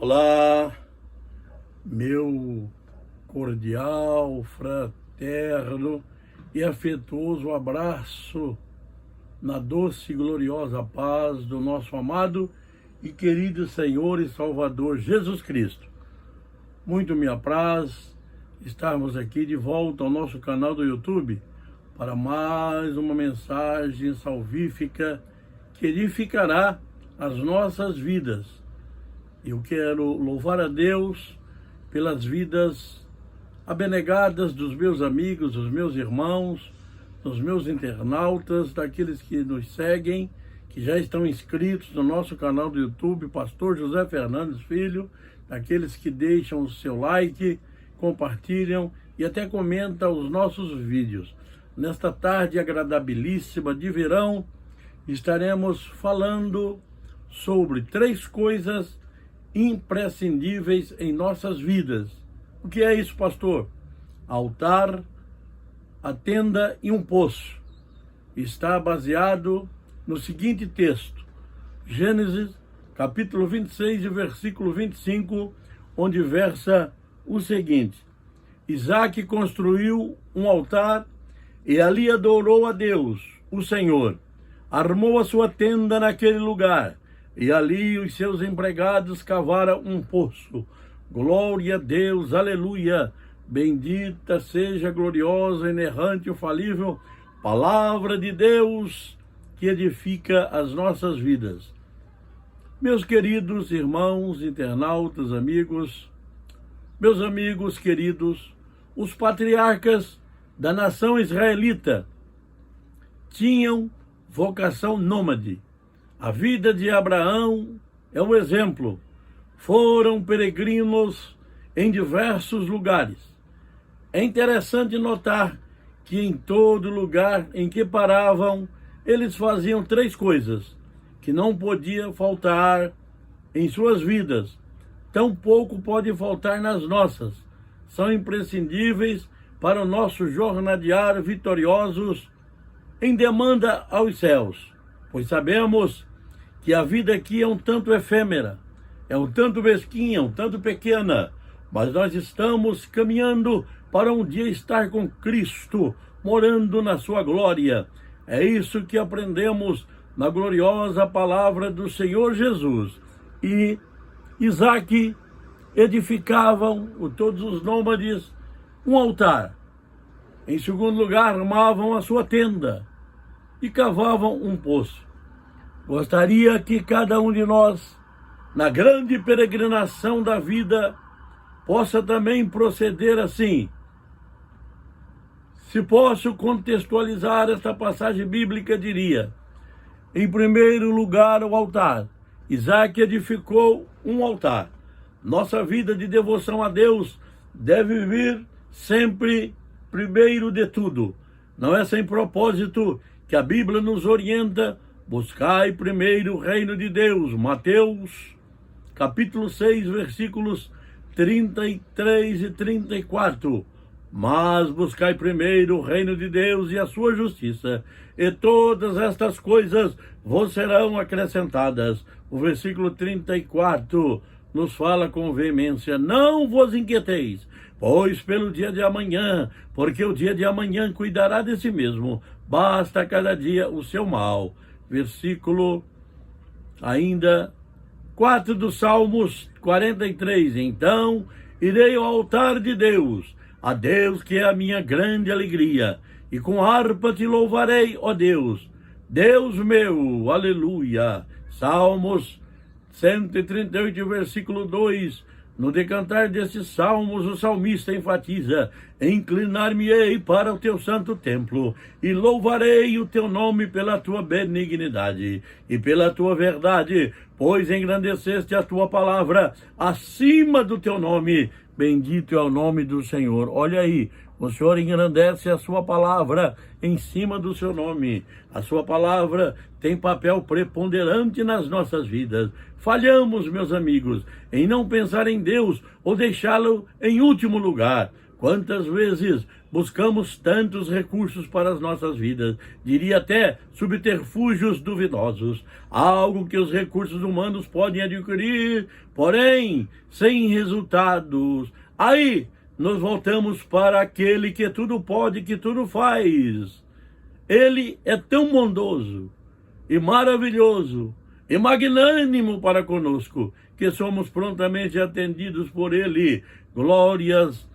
Olá, meu cordial, fraterno e afetuoso abraço na doce e gloriosa paz do nosso amado e querido Senhor e Salvador Jesus Cristo. Muito me apraz estarmos aqui de volta ao nosso canal do YouTube para mais uma mensagem salvífica que edificará as nossas vidas. Eu quero louvar a Deus pelas vidas abnegadas dos meus amigos, dos meus irmãos, dos meus internautas, daqueles que nos seguem, que já estão inscritos no nosso canal do YouTube, Pastor José Fernandes Filho, daqueles que deixam o seu like, compartilham e até comentam os nossos vídeos. Nesta tarde agradabilíssima de verão, estaremos falando sobre 3 coisas imprescindíveis em nossas vidas. O que é isso, pastor? Altar, a tenda e um poço. Está baseado no seguinte texto, Gênesis, capítulo 26, versículo 25, onde versa o seguinte: Isaque construiu um altar e ali adorou a Deus, o Senhor. Armou a sua tenda naquele lugar, e ali os seus empregados cavaram um poço. Glória a Deus, aleluia! Bendita seja a gloriosa, inerrante, infalível palavra de Deus que edifica as nossas vidas. Meus queridos irmãos, internautas, amigos, meus amigos queridos, os patriarcas da nação israelita tinham vocação nômade. A vida de Abraão é um exemplo. Foram peregrinos em diversos lugares. É interessante notar que em todo lugar em que paravam, eles faziam 3 coisas que não podiam faltar em suas vidas. Tampouco pode faltar nas nossas. São imprescindíveis para o nosso jornadear vitoriosos em demanda aos céus. Pois sabemos que a vida aqui é um tanto efêmera, é um tanto mesquinha, um tanto pequena, mas nós estamos caminhando para um dia estar com Cristo, morando na sua glória. É isso que aprendemos na gloriosa palavra do Senhor Jesus. E Isaque edificavam, todos os nômades, um altar. Em segundo lugar, armavam a sua tenda e cavavam um poço. Gostaria que cada um de nós, na grande peregrinação da vida, possa também proceder assim. Se posso contextualizar esta passagem bíblica, diria: em primeiro lugar, o altar. Isaque edificou um altar. Nossa vida de devoção a Deus deve vir sempre primeiro de tudo. Não é sem propósito que a Bíblia nos orienta: buscai primeiro o reino de Deus. Mateus, capítulo 6, versículos 33 e 34. Mas buscai primeiro o reino de Deus e a sua justiça, e todas estas coisas vos serão acrescentadas. O versículo 34 nos fala com veemência: não vos inquieteis, pois pelo dia de amanhã, porque o dia de amanhã cuidará de si mesmo. Basta cada dia o seu mal. Versículo ainda 4 do Salmos 43. Então irei ao altar de Deus, a Deus que é a minha grande alegria, e com harpa te louvarei, ó Deus, Deus meu, aleluia. Salmos 138, versículo 2. No decantar desses salmos, o salmista enfatiza: inclinar-me-ei para o teu santo templo, e louvarei o teu nome pela tua benignidade e pela tua verdade, pois engrandeceste a tua palavra acima do teu nome. Bendito é o nome do Senhor. Olha aí, o Senhor engrandece a sua palavra em cima do seu nome. A sua palavra tem papel preponderante nas nossas vidas. Falhamos, meus amigos, em não pensar em Deus ou deixá-lo em último lugar. Quantas vezes buscamos tantos recursos para as nossas vidas, diria até subterfúgios duvidosos, algo que os recursos humanos podem adquirir, porém, sem resultados. Aí, nos voltamos para aquele que tudo pode, que tudo faz. Ele é tão bondoso e maravilhoso e magnânimo para conosco, que somos prontamente atendidos por ele. Glórias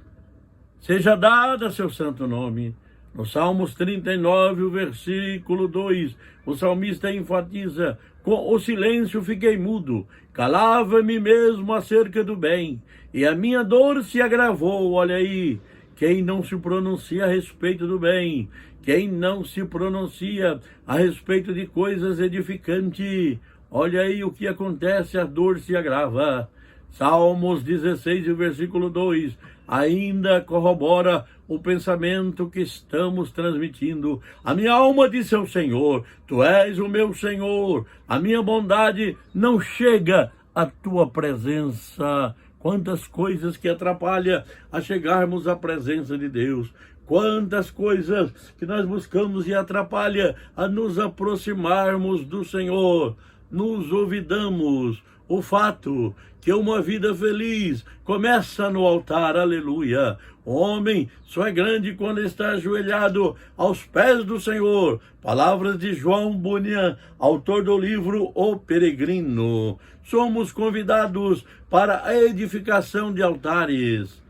seja dada a seu santo nome. No Salmos 39, o versículo 2, o salmista enfatiza: com o silêncio fiquei mudo, calava-me mesmo acerca do bem, e a minha dor se agravou. Olha aí, quem não se pronuncia a respeito do bem, quem não se pronuncia a respeito de coisas edificantes, olha aí o que acontece, a dor se agrava. Salmos 16, versículo 2, ainda corrobora o pensamento que estamos transmitindo. A minha alma disse ao Senhor: Tu és o meu Senhor, a minha bondade não chega à tua presença. Quantas coisas que atrapalham a chegarmos à presença de Deus. Quantas coisas que nós buscamos e atrapalha a nos aproximarmos do Senhor. Nos olvidamos o fato que uma vida feliz começa no altar, aleluia. O homem só é grande quando está ajoelhado aos pés do Senhor. Palavras de João Bunyan, autor do livro O Peregrino. Somos convidados para a edificação de altares.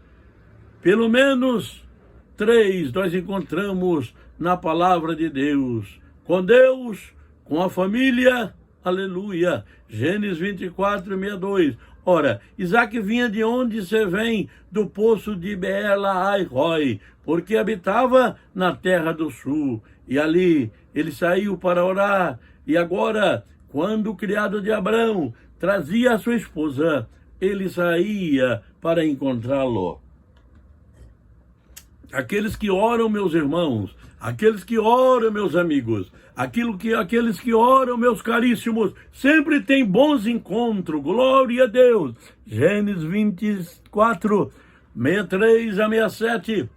Pelo menos 3 nós encontramos na palavra de Deus. Com Deus, com a família, aleluia. Gênesis 24, 62. Ora, Isaac vinha de onde você vem? Do poço de Beer-lahai-roi, porque habitava na terra do sul. E ali ele saiu para orar. E agora, quando o criado de Abrão trazia a sua esposa, ele saía para encontrá-lo. Aqueles que oram, meus irmãos, aqueles que oram, meus amigos, aqueles que oram, meus caríssimos, sempre tem bons encontros, glória a Deus. Gênesis 24, 63 a 67,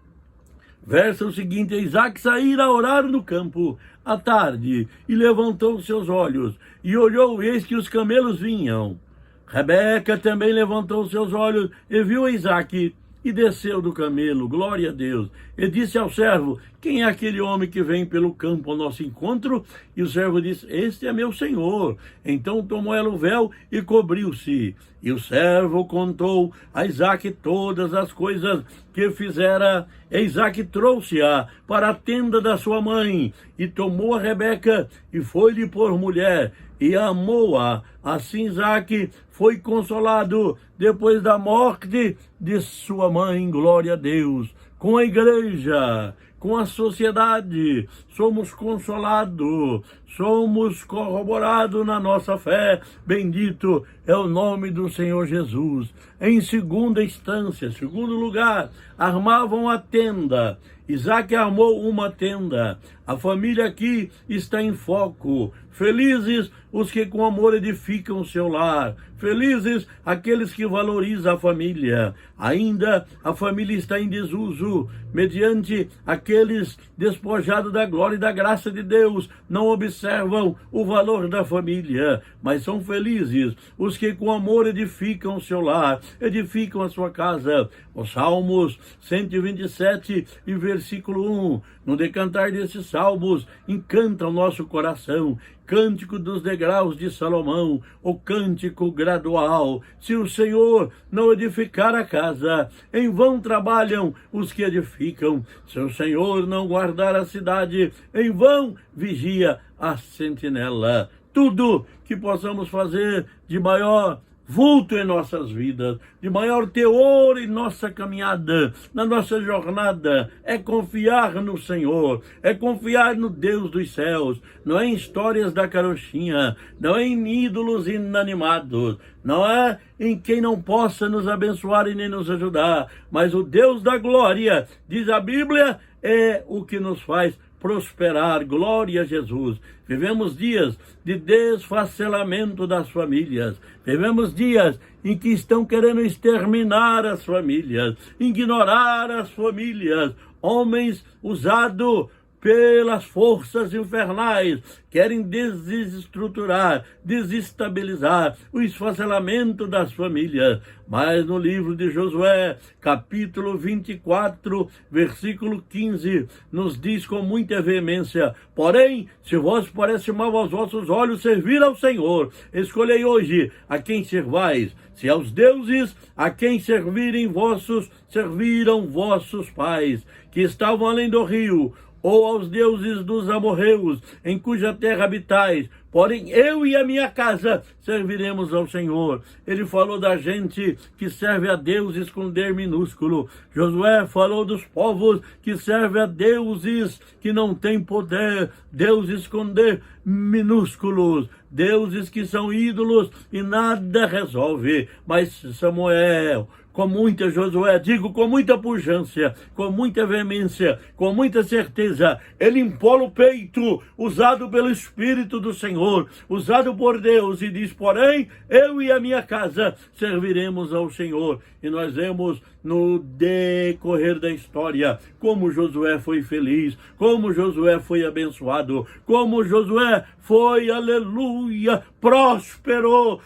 verso seguinte: Isaac saíra a orar no campo à tarde, e levantou seus olhos, e olhou, e eis que os camelos vinham. Rebeca também levantou seus olhos, e viu a Isaac, e desceu do camelo, glória a Deus, e disse ao servo: quem é aquele homem que vem pelo campo ao nosso encontro? E o servo disse: este é meu senhor. Então tomou ela o véu e cobriu-se. E o servo contou a Isaac todas as coisas que fizera. E Isaac trouxe-a para a tenda da sua mãe, e tomou a Rebeca, e foi-lhe por mulher, e amou-a. Assim Isaac foi consolado depois da morte de sua mãe, glória a Deus. Com a igreja, com a sociedade, somos consolados, somos corroborados na nossa fé. Bendito é o nome do Senhor Jesus. Em segunda instância, segundo lugar, armavam a tenda. Isaac armou uma tenda. A família aqui está em foco. Felizes os que com amor edificam o seu lar. Felizes aqueles que valorizam a família. Ainda a família está em desuso, mediante aqueles despojados da glória e da graça de Deus, não observam o valor da família, mas são felizes os que com amor edificam o seu lar, edificam a sua casa. Os Salmos 127 e versículo 1, no decantar desses salmos, encanta o nosso coração. Cântico dos degraus de Salomão, o cântico gradual. Se o Senhor não edificar a casa, em vão trabalham os que edificam. Se o Senhor não guardar a cidade, em vão vigia a sentinela. Tudo que possamos fazer de maior vulto em nossas vidas, de maior teor em nossa caminhada, na nossa jornada, é confiar no Senhor, é confiar no Deus dos céus, não é em histórias da carochinha, não é em ídolos inanimados, não é em quem não possa nos abençoar e nem nos ajudar, mas o Deus da glória, diz a Bíblia, é o que nos faz prosperar. Glória a Jesus. Vivemos dias de desfacelamento das famílias. Vivemos dias em que estão querendo exterminar as famílias, ignorar as famílias. Homens usados pelas forças infernais, querem desestruturar, desestabilizar o esfacelamento das famílias. Mas no livro de Josué, capítulo 24, versículo 15, nos diz com muita veemência: porém, se vos parece mal aos vossos olhos servir ao Senhor, escolhei hoje a quem servais, se aos deuses a quem serviram vossos pais, que estavam além do rio, ou aos deuses dos amorreus, em cuja terra habitais. Porém, eu e a minha casa serviremos ao Senhor. Ele falou da gente que serve a deuses com D minúsculo. Josué falou dos povos que servem a deuses que não têm poder, deuses com D minúsculos, deuses que são ídolos e nada resolve. Mas Samuel, com muita Josué, digo com muita pujança, com muita veemência, com muita certeza, ele empola o peito, usado pelo Espírito do Senhor, usado por Deus, e diz: porém, eu e a minha casa serviremos ao Senhor. E nós vemos no decorrer da história como Josué foi feliz, como Josué foi abençoado, como Josué foi, aleluia, próspero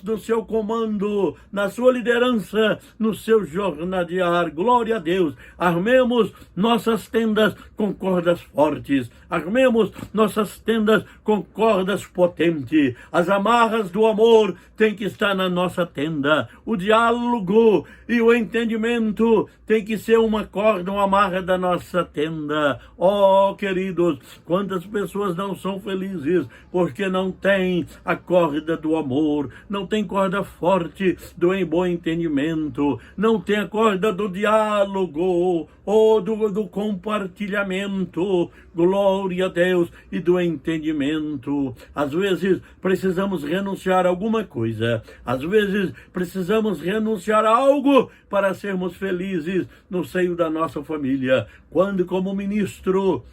no seu comando, na sua liderança, no seu jornadear. Glória a Deus. Armemos nossas tendas com cordas fortes, armemos nossas tendas com cordas potentes. As amarras do amor têm que estar na nossa tenda, o diálogo e o entendimento tem que ser uma corda, uma amarra da nossa tenda. Oh, queridos, quantas pessoas não são felizes porque não tem a corda do amor, não tem corda forte do bom entendimento, não tem a corda do diálogo ou do compartilhamento. Glória a Deus, e do entendimento. Às vezes precisamos renunciar a alguma coisa, às vezes precisamos renunciar a algo para sermos felizes no seio da nossa família. Quando, como ministro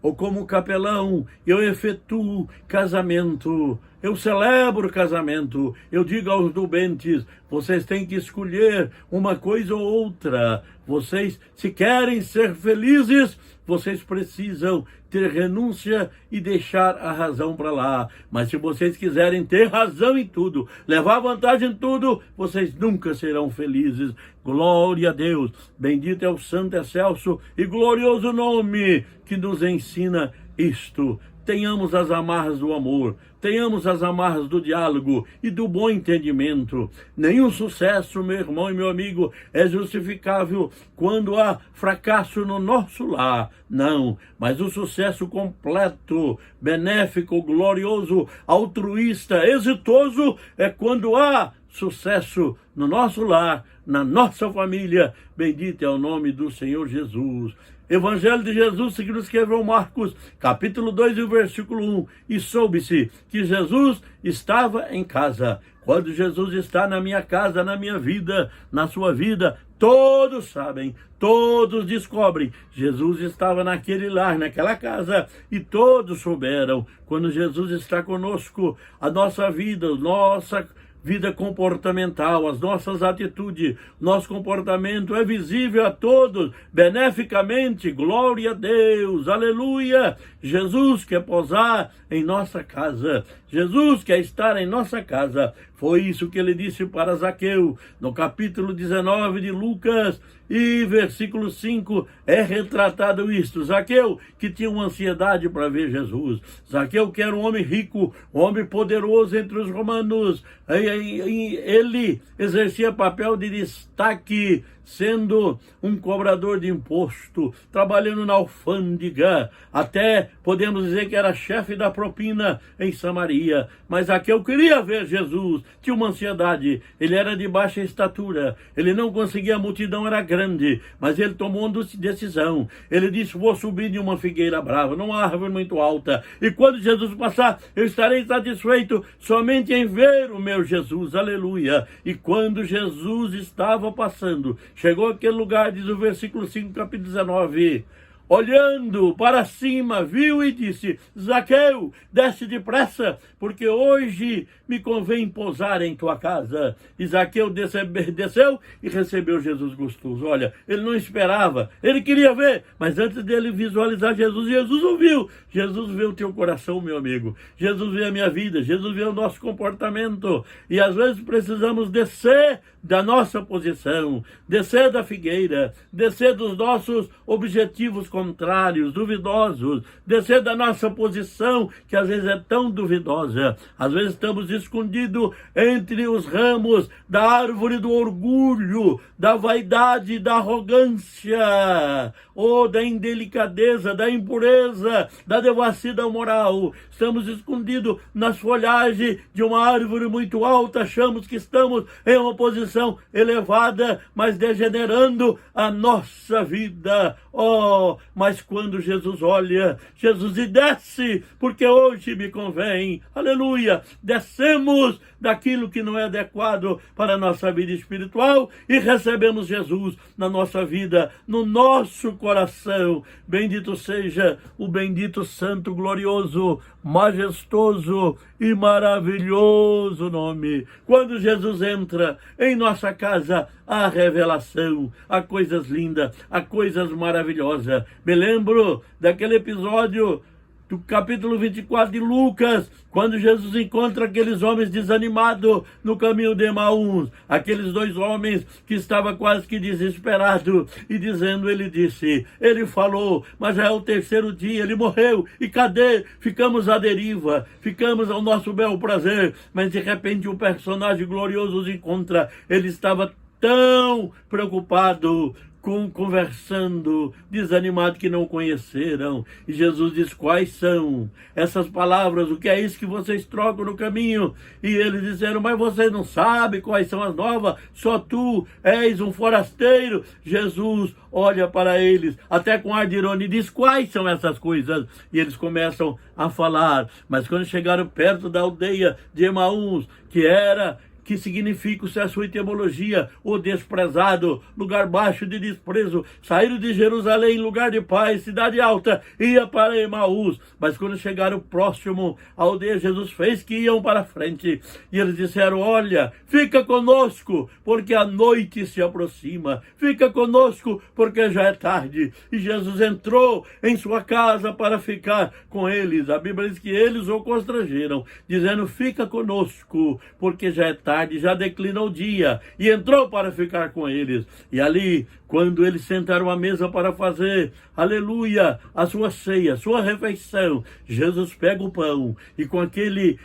ou como capelão, eu efetuo casamento, eu celebro casamento, eu digo aos nubentes: vocês têm que escolher uma coisa ou outra. Vocês, se querem ser felizes, vocês precisam ter renúncia e deixar a razão para lá. Mas se vocês quiserem ter razão em tudo, levar vantagem em tudo, vocês nunca serão felizes. Glória a Deus. Bendito é o santo, excelso e glorioso nome que nos ensina isto. Tenhamos as amarras do amor, tenhamos as amarras do diálogo e do bom entendimento. Nenhum sucesso, meu irmão e meu amigo, é justificável quando há fracasso no nosso lar. Não, mas o sucesso completo, benéfico, glorioso, altruísta, exitoso é quando há sucesso no nosso lar, na nossa família. Bendito é o nome do Senhor Jesus. Evangelho de Jesus, segundo escreveu Marcos, capítulo 2, versículo 1. E soube-se que Jesus estava em casa. Quando Jesus está na minha casa, na minha vida, na sua vida, todos sabem, todos descobrem. Jesus estava naquele lar, naquela casa, e todos souberam. Quando Jesus está conosco, a nossa vida comportamental, as nossas atitudes, nosso comportamento é visível a todos, beneficamente. Glória a Deus, aleluia. Jesus quer posar em nossa casa, Jesus quer estar em nossa casa. Foi isso que ele disse para Zaqueu, no capítulo 19 de Lucas, e versículo 5, é retratado isto. Zaqueu, que tinha uma ansiedade para ver Jesus. Zaqueu, que era um homem rico, um homem poderoso entre os romanos. Ele exercia papel de destaque, sendo um cobrador de imposto, trabalhando na alfândega, até podemos dizer que era chefe da propina em Samaria. Mas Zaqueu queria ver Jesus, tinha uma ansiedade, ele era de baixa estatura, ele não conseguia, a multidão era grande, mas ele tomou uma decisão. Ele disse: vou subir de uma figueira brava, numa árvore muito alta, e quando Jesus passar, eu estarei satisfeito somente em ver o meu Jesus. Aleluia. E quando Jesus estava passando, chegou àquele lugar, diz o versículo 5, capítulo 19, olhando para cima, viu e disse: Zaqueu, desce depressa, porque hoje me convém pousar em tua casa. E Zaqueu desceu e recebeu Jesus gostoso. Olha, ele não esperava, ele queria ver, mas antes dele visualizar Jesus, Jesus o viu. Jesus vê o teu coração, meu amigo. Jesus vê a minha vida, Jesus vê o nosso comportamento. E às vezes precisamos descer da nossa posição, descer da figueira, descer dos nossos objetivos contrários, duvidosos, descer da nossa posição, que às vezes é tão duvidosa. Às vezes estamos escondidos entre os ramos da árvore do orgulho, da vaidade, da arrogância, ou da indelicadeza, da impureza, da devassidão moral. Estamos escondidos nas folhagens de uma árvore muito alta, achamos que estamos em uma posição elevada, mas degenerando a nossa vida. Oh, mas quando Jesus olha, Jesus e desce, porque hoje me convém, aleluia, descemos daquilo que não é adequado para a nossa vida espiritual e recebemos Jesus na nossa vida, no nosso coração. Bendito seja o bendito, santo, glorioso, majestoso e maravilhoso nome. Quando Jesus entra em nossa casa, há revelação, há coisas lindas, há coisas maravilhosas. Me lembro daquele episódio do capítulo 24 de Lucas, quando Jesus encontra aqueles homens desanimados no caminho de Emaús, aqueles dois homens que estavam quase que desesperados, e dizendo, ele falou, mas já é o terceiro dia, ele morreu, e cadê? Ficamos à deriva, ficamos ao nosso bel prazer, mas de repente um personagem glorioso os encontra, ele estava tão preocupado, conversando, desanimado, que não conheceram. E Jesus diz: quais são essas palavras? O que é isso que vocês trocam no caminho? E eles disseram: mas vocês não sabem quais são as novas, só tu és um forasteiro. Jesus olha para eles, até com ar de ironia, e diz: quais são essas coisas? E eles começam a falar, mas quando chegaram perto da aldeia de Emaús, que significa a sua etimologia, o desprezado, lugar baixo de desprezo, saíram de Jerusalém, lugar de paz, cidade alta, ia para Emaús, mas quando chegaram próximo à aldeia, Jesus fez que iam para frente, e eles disseram: olha, fica conosco, porque a noite se aproxima, fica conosco, porque já é tarde. E Jesus entrou em sua casa para ficar com eles. A Bíblia diz que eles o constrangeram, dizendo: fica conosco, porque já é tarde, já declina o dia, e entrou para ficar com eles. E ali, quando eles sentaram à mesa para fazer, aleluia, a sua ceia, a sua refeição, Jesus pega o pão e, com aquele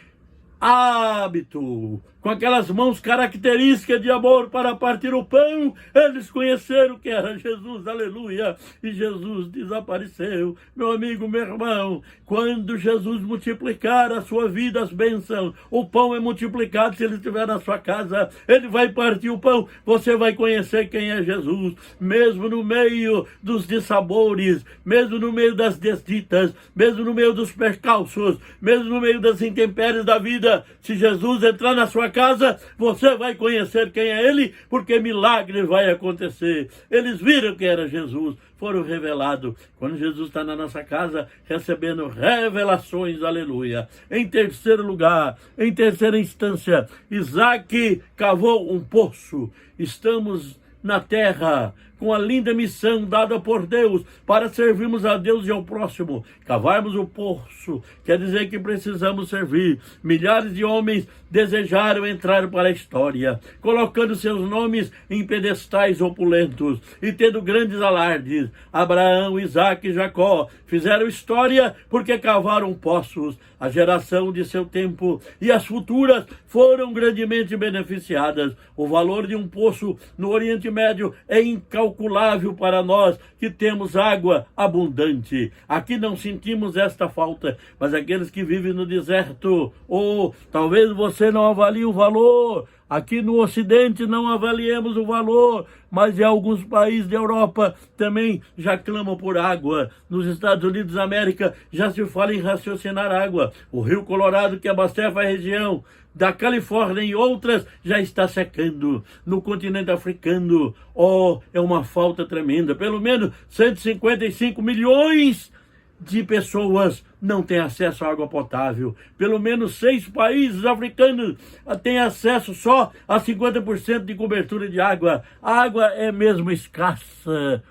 hábito, com aquelas mãos características de amor para partir o pão, eles conheceram que era Jesus, aleluia, e Jesus desapareceu. Meu amigo, meu irmão, quando Jesus multiplicar a sua vida, as bênçãos, o pão é multiplicado. Se ele estiver na sua casa, ele vai partir o pão, você vai conhecer quem é Jesus, mesmo no meio dos dissabores, mesmo no meio das desditas, mesmo no meio dos percalços, mesmo no meio das intempéries da vida. Se Jesus entrar na sua casa, você vai conhecer quem é ele, porque milagre vai acontecer. Eles viram que era Jesus, foram revelados. Quando Jesus está na nossa casa, recebendo revelações, aleluia. Em terceiro lugar, em terceira instância, Isaac cavou um poço. Estamos na terra com a linda missão dada por Deus para servirmos a Deus e ao próximo. Cavarmos o poço quer dizer que precisamos servir. Milhares de homens desejaram entrar para a história, colocando seus nomes em pedestais opulentos e tendo grandes alardes. Abraão, Isaque e Jacó fizeram história porque cavaram poços. A geração de seu tempo e as futuras foram grandemente beneficiadas. O valor de um poço no Oriente Médio é incalculável para nós que temos água abundante. Aqui não sentimos esta falta, mas aqueles que vivem no deserto, ou talvez você não avalie o valor Aqui no Ocidente não avaliemos o valor, mas em alguns países da Europa também já clamam por água. Nos Estados Unidos da América já se fala em raciocinar água. O Rio Colorado, que abastece a região da Califórnia e outras, já está secando. No continente africano, é uma falta tremenda. Pelo menos 155 milhões de pessoas não têm acesso à água potável. Pelo menos 6 países africanos têm acesso só a 50% de cobertura de água. A água é mesmo escassa.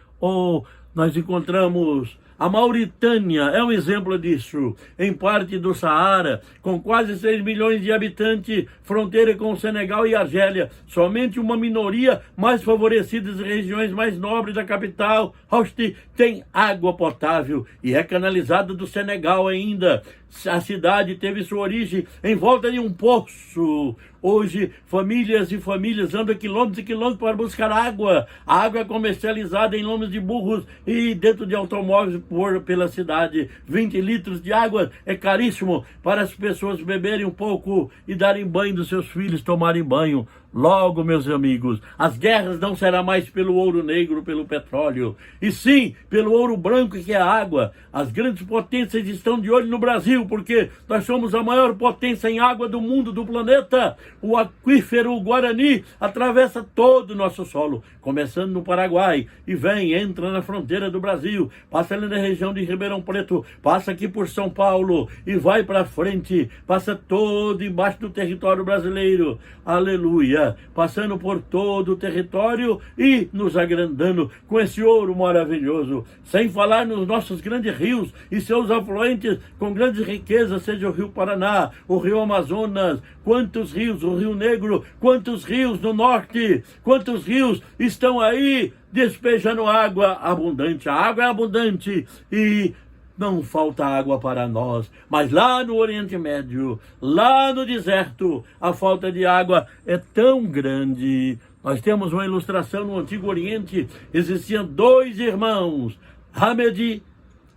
Nós encontramos a Mauritânia, é um exemplo disso, em parte do Saara, com quase 6 milhões de habitantes, fronteira com o Senegal e Argélia. Somente uma minoria mais favorecida das regiões mais nobres da capital, Hosti, tem água potável e é canalizada do Senegal ainda. A cidade teve sua origem em volta de um poço. Hoje, famílias e famílias andam quilômetros e quilômetros para buscar água. A água é comercializada em lombos de burros e dentro de automóveis pela cidade. 20 litros de água é caríssimo para as pessoas beberem um pouco e darem banho dos seus filhos, tomarem banho. Logo, meus amigos, as guerras não serão mais pelo ouro negro, pelo petróleo, e sim pelo ouro branco, que é a água. As grandes potências estão de olho no Brasil, porque nós somos a maior potência em água do mundo, do planeta. O aquífero Guarani atravessa todo o nosso solo, começando no Paraguai, e entra na fronteira do Brasil, passa ali na região de Ribeirão Preto, passa aqui por São Paulo, e vai para frente, passa todo embaixo do território brasileiro. Aleluia! Passando por todo o território e nos agrandando com esse ouro maravilhoso. Sem falar nos nossos grandes rios e seus afluentes com grandes riquezas, seja o Rio Paraná, o Rio Amazonas. Quantos rios, o Rio Negro, quantos rios no norte, quantos rios estão aí despejando água abundante. A água é abundante e não falta água para nós, mas lá no Oriente Médio, lá no deserto, a falta de água é tão grande. Nós temos uma ilustração no Antigo Oriente. Existiam 2 irmãos, Hamed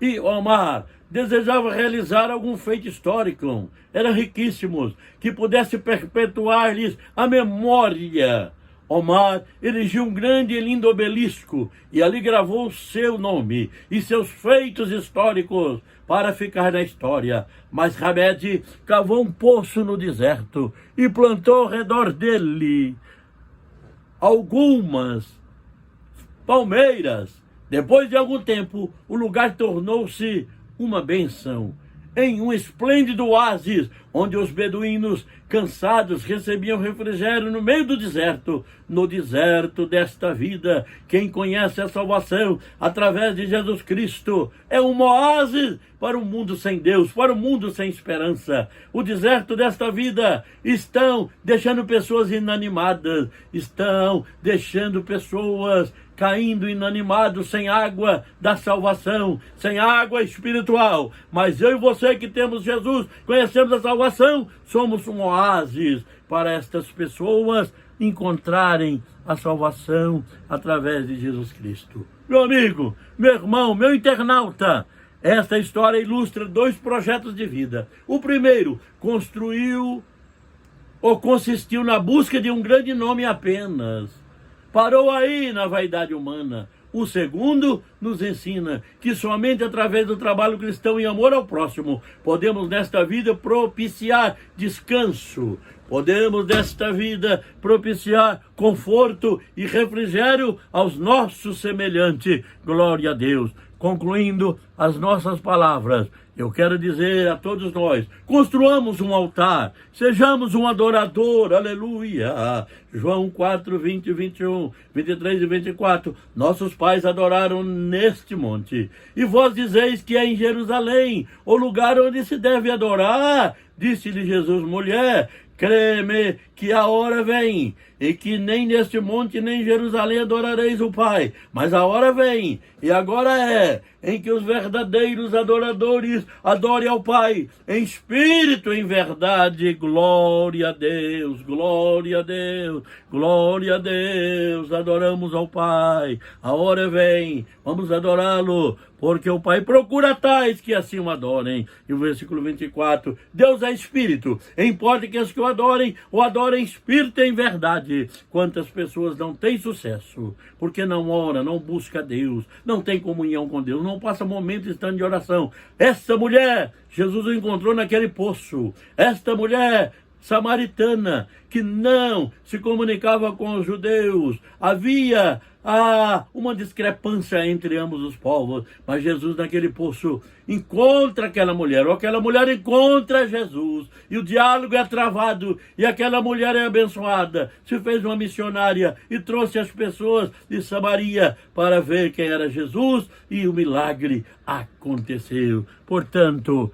e Omar. Desejavam realizar algum feito histórico. Eram riquíssimos, que pudesse perpetuar-lhes a memória. Omar erigiu um grande e lindo obelisco e ali gravou seu nome e seus feitos históricos para ficar na história. Mas Hamed cavou um poço no deserto e plantou ao redor dele algumas palmeiras. Depois de algum tempo, o lugar tornou-se uma bênção. Em um esplêndido oásis, onde os beduínos cansados recebiam refrigério no meio do deserto. No deserto desta vida, quem conhece a salvação através de Jesus Cristo é um oásis para um mundo sem Deus, para um mundo sem esperança. O deserto desta vida estão deixando pessoas inanimadas, estão deixando pessoas caindo inanimados, sem água da salvação, sem água espiritual. Mas eu e você que temos Jesus, conhecemos a salvação, somos um oásis para estas pessoas encontrarem a salvação através de Jesus Cristo. Meu amigo, meu irmão, meu internauta, esta história ilustra 2 projetos de vida. O primeiro consistiu na busca de um grande nome apenas. Parou aí na vaidade humana. O segundo nos ensina que somente através do trabalho cristão e amor ao próximo podemos nesta vida propiciar descanso. Podemos nesta vida propiciar conforto e refrigério aos nossos semelhantes. Glória a Deus. Concluindo as nossas palavras, eu quero dizer a todos nós, construamos um altar, sejamos um adorador, aleluia. João 4, 20, 21, 23 e 24, nossos pais adoraram neste monte, e vós dizeis que é em Jerusalém, o lugar onde se deve adorar. Disse-lhe Jesus, mulher, crê-me que a hora vem e que nem neste monte nem em Jerusalém adorareis o Pai, mas a hora vem, e agora é, em que os verdadeiros adoradores adorem ao Pai, em espírito e em verdade. Glória a Deus, glória a Deus, glória a Deus. Adoramos ao Pai, a hora vem, vamos adorá-lo, porque o Pai procura tais que assim o adorem. E o versículo 24, Deus é espírito, importa que os que o adorem em espírito e em verdade. Quantas pessoas não têm sucesso, porque não ora, não busca Deus, não tem comunhão com Deus, não passa momento estando de oração. Essa mulher, Jesus o encontrou naquele poço. Esta mulher samaritana, que não se comunicava com os judeus, havia uma discrepância entre ambos os povos, mas Jesus naquele poço encontra aquela mulher, ou aquela mulher encontra Jesus, e o diálogo é travado, e aquela mulher é abençoada, se fez uma missionária e trouxe as pessoas de Samaria para ver quem era Jesus, e o milagre aconteceu. Portanto,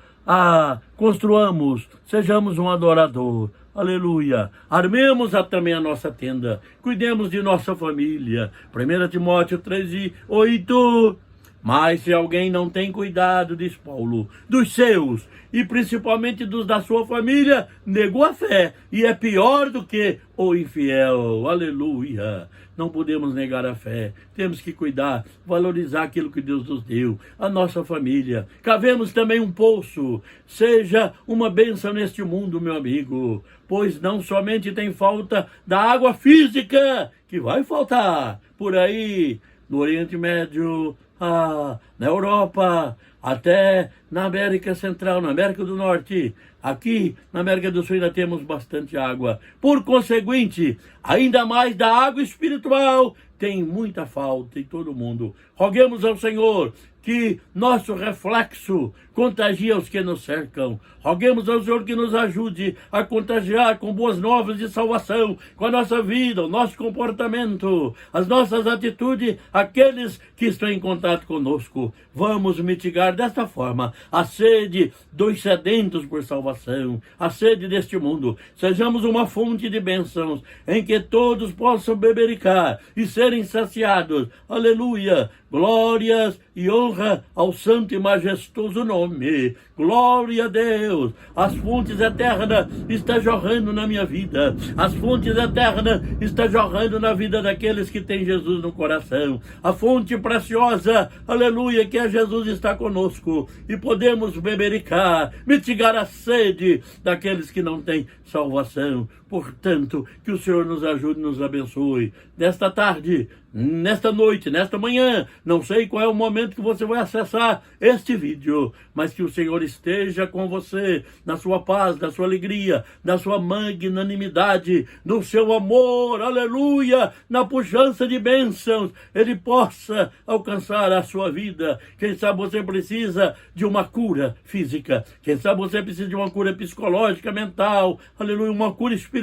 construamos, sejamos um adorador. Aleluia. Armemos também a nossa tenda. Cuidemos de nossa família. 1 Timóteo 3:8. Mas se alguém não tem cuidado, diz Paulo, dos seus, e principalmente dos da sua família, negou a fé, e é pior do que o infiel. Aleluia. Não podemos negar a fé, temos que cuidar, valorizar aquilo que Deus nos deu, a nossa família. Cavemos também um poço, seja uma bênção neste mundo, meu amigo, pois não somente tem falta da água física, que vai faltar por aí, no Oriente Médio, na Europa, até na América Central, na América do Norte. Aqui na América do Sul ainda temos bastante água. Por conseguinte, ainda mais da água espiritual tem muita falta em todo mundo. Roguemos ao Senhor que nosso reflexo contagie os que nos cercam. Roguemos ao Senhor que nos ajude a contagiar com boas novas de salvação, com a nossa vida, o nosso comportamento, as nossas atitudes, aqueles que estão em contato conosco. Vamos mitigar desta forma a sede dos sedentos por salvação, a sede deste mundo. Sejamos uma fonte de bênçãos, em que todos possam bebericar e serem saciados. Aleluia! Glórias e honra ao santo e majestoso nome. Glória a Deus. As fontes eternas estão jorrando na minha vida. As fontes eternas estão jorrando na vida daqueles que têm Jesus no coração. A fonte preciosa, aleluia, que é Jesus, está conosco. E podemos bebericar, mitigar a sede daqueles que não têm salvação. Portanto, que o Senhor nos ajude e nos abençoe. Nesta tarde, nesta noite, nesta manhã, não sei qual é o momento que você vai acessar este vídeo, mas que o Senhor esteja com você, na sua paz, na sua alegria, na sua magnanimidade, no seu amor, aleluia, na pujança de bênçãos, Ele possa alcançar a sua vida. Quem sabe você precisa de uma cura física, quem sabe você precisa de uma cura psicológica, mental, aleluia, uma cura espiritual.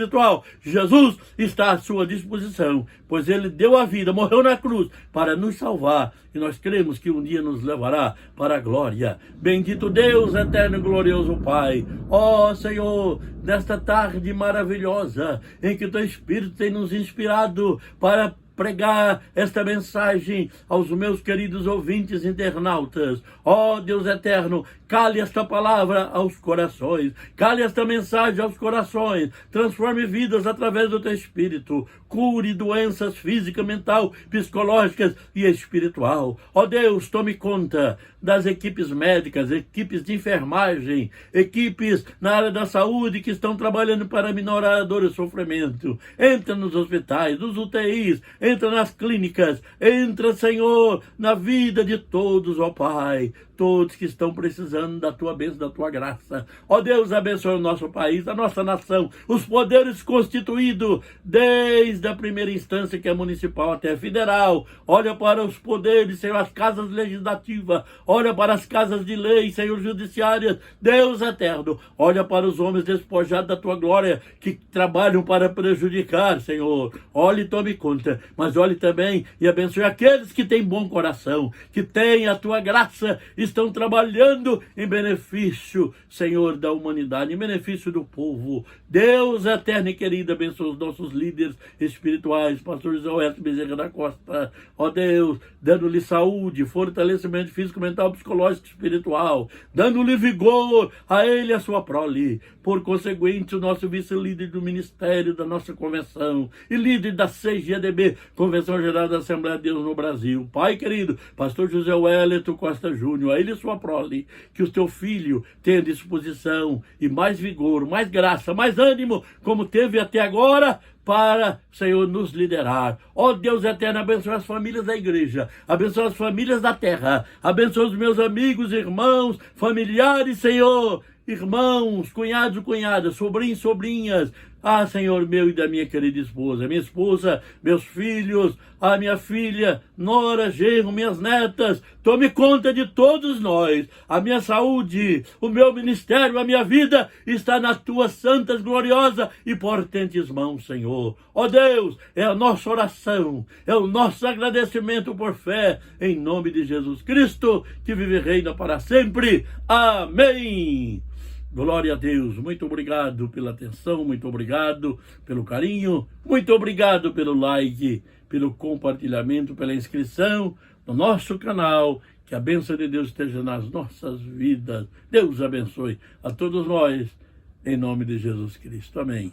Jesus está à sua disposição, pois Ele deu a vida, morreu na cruz para nos salvar, e nós cremos que um dia nos levará para a glória. Bendito Deus, eterno e glorioso Pai. Ó Senhor, nesta tarde maravilhosa, em que o Teu Espírito tem nos inspirado para pregar esta mensagem aos meus queridos ouvintes internautas. Ó Deus eterno, cale esta palavra aos corações, cale esta mensagem aos corações, transforme vidas através do Teu Espírito, cure doenças física, mental, psicológicas e espiritual. Ó Deus, tome conta das equipes médicas, equipes de enfermagem, equipes na área da saúde que estão trabalhando para minorar a dor e o sofrimento. Entra nos hospitais, nos UTIs, entra nas clínicas, entra, Senhor, na vida de todos, ó Pai, todos que estão precisando da Tua bênção, da Tua graça. Ó Deus, abençoe o nosso país, a nossa nação, os poderes constituídos, desde a primeira instância, que é municipal, até a federal. Olha para os poderes, Senhor, as casas legislativas, olha para as casas de lei, Senhor, judiciárias. Deus eterno, olha para os homens despojados da Tua glória, que trabalham para prejudicar, Senhor. Olhe e tome conta. mas olhe também e abençoe aqueles que têm bom coração, que têm a tua graça, estão trabalhando em benefício, Senhor, da humanidade, em benefício do povo. Deus eterno e querido, abençoe os nossos líderes espirituais, pastor José Oeste Bezerra da Costa, ó Deus, dando-lhe saúde, fortalecimento físico, mental, psicológico, espiritual, dando-lhe vigor a ele e a sua prole. Por conseguinte, o nosso vice-líder do ministério da nossa convenção e líder da CGDB, Convenção Geral da Assembleia de Deus no Brasil. Pai querido, pastor José Wellington Costa Júnior, a ele e sua prole, que o teu filho tenha disposição e mais vigor, mais graça, mais ânimo, como teve até agora, para, Senhor, nos liderar. Ó Deus eterno, abençoa as famílias da igreja, abençoa as famílias da terra, abençoa os meus amigos, irmãos, familiares, Senhor, irmãos, cunhados e cunhadas, sobrinhos, sobrinhas. Ah, Senhor meu e da minha querida esposa, minha esposa, meus filhos, a minha filha, nora, genro, minhas netas, tome conta de todos nós. A minha saúde, o meu ministério, a minha vida está nas tuas santas, gloriosas e potentes mãos, Senhor. Ó Deus, é a nossa oração, é o nosso agradecimento por fé, em nome de Jesus Cristo, que vive e reina para sempre. Amém. Glória a Deus, muito obrigado pela atenção, muito obrigado pelo carinho, muito obrigado pelo like, pelo compartilhamento, pela inscrição no nosso canal. Que a bênção de Deus esteja nas nossas vidas. Deus abençoe a todos nós, em nome de Jesus Cristo. Amém.